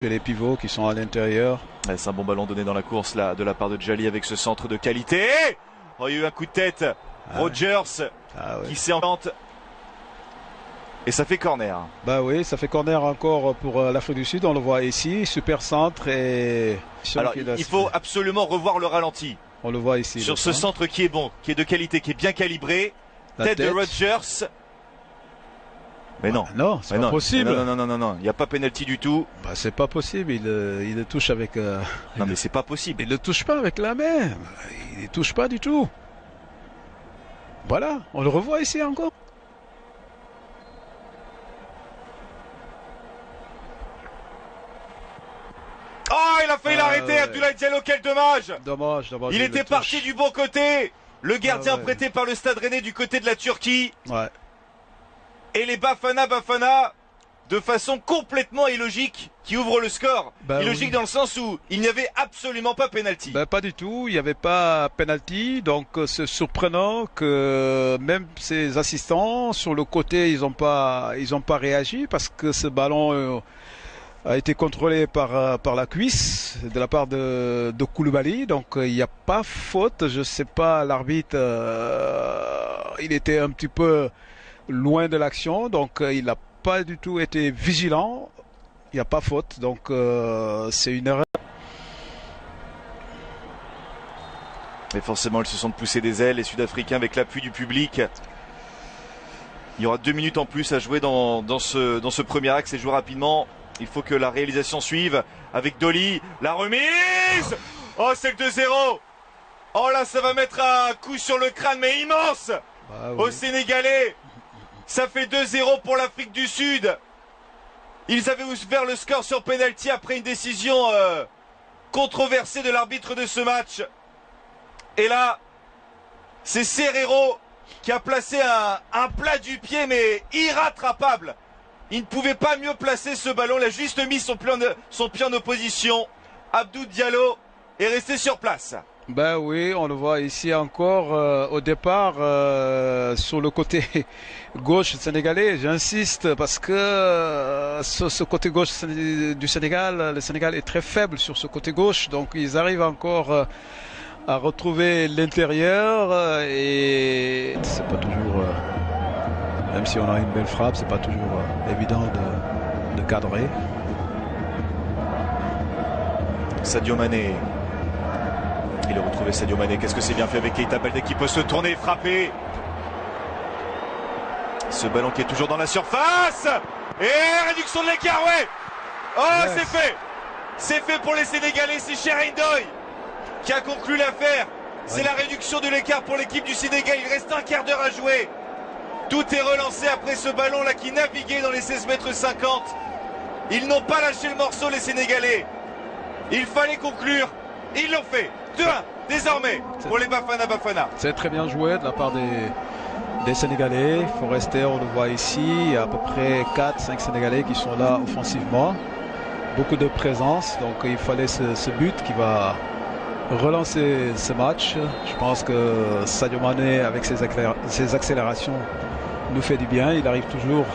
Et les pivots qui sont à l'intérieur. C'est un bon ballon donné dans la course là de la part de Djali avec ce centre de qualité. Oh, il y a eu un coup de tête. Rogers qui s'est en tente. Et ça fait corner. Bah oui, ça fait corner encore pour l'Afrique du Sud. On le voit ici. Super centre et... Alors il faut absolument revoir le ralenti. On le voit ici. Sur ce centre qui est bon, qui est de qualité, qui est bien calibré. Tête de Rogers. Mais non, non, c'est pas possible. Non, il n'y a pas penalty du tout. Bah, c'est pas possible, il le touche avec... non mais c'est pas possible. Il le touche pas avec la main, il ne touche pas du tout. Voilà, on le revoit ici encore. Oh, il a failli l'arrêter, Abdoulaye Diallo, quel dommage. Dommage. Il était parti du bon côté. Le gardien prêté par le Stade Rennais du côté de la Turquie. Ouais. Et les Bafana, de façon complètement illogique, qui ouvrent le score. Illogique dans le sens où il n'y avait absolument pas penalty. Pas du tout, il n'y avait pas penalty, donc c'est surprenant que même ses assistants sur le côté, ils n'ont pas réagi parce que ce ballon a été contrôlé par la cuisse de la part de Koulibaly, donc il n'y a pas faute. Je sais pas, l'arbitre, il était un petit peu loin de l'action, donc il n'a pas du tout été vigilant. Il n'y a pas faute, donc c'est une erreur. Mais forcément, ils se sont poussés des ailes, les Sud-Africains, avec l'appui du public. Il y aura 2 minutes en plus à jouer dans ce premier axe et jouer rapidement. Il faut que la réalisation suive avec Dolly. La remise. Oh, c'est le 2-0. Oh là, ça va mettre un coup sur le crâne, mais immense, aux Sénégalais. Ça fait 2-0 pour l'Afrique du Sud. Ils avaient ouvert le score sur penalty après une décision controversée de l'arbitre de ce match. Et là, c'est Serrero qui a placé un plat du pied, mais irrattrapable. Il ne pouvait pas mieux placer ce ballon. Il a juste mis son pied en opposition. Abdou Diallo est resté sur place. Ben oui, on le voit ici encore au départ sur le côté gauche sénégalais. J'insiste parce que ce côté gauche du Sénégal, le Sénégal est très faible sur ce côté gauche. Donc ils arrivent encore à retrouver l'intérieur et c'est pas toujours, même si on a une belle frappe, c'est pas toujours évident de cadrer. Sadio Mané. Il a retrouvé Sadio Mané. Qu'est-ce que c'est bien fait avec Keita Baldé qui peut se tourner et frapper. Ce ballon qui est toujours dans la surface. Et réduction de l'écart, ouais. Oh, c'est fait. C'est fait pour les Sénégalais. C'est Cheikh Ndoye qui a conclu l'affaire. C'est la réduction de l'écart pour l'équipe du Sénégal. Il reste un quart d'heure à jouer. Tout est relancé après ce ballon là qui naviguait dans les 16 mètres 50. Ils n'ont pas lâché le morceau, les Sénégalais. Il fallait conclure. Ils l'ont fait. 2-1 désormais pour les Bafana. C'est très bien joué de la part des Sénégalais. Il faut rester, on le voit ici, il y a à peu près 4-5 Sénégalais qui sont là offensivement. Beaucoup de présence, donc il fallait ce but qui va relancer ce match. Je pense que Sadio Mané avec ses accélérations nous fait du bien. Il arrive toujours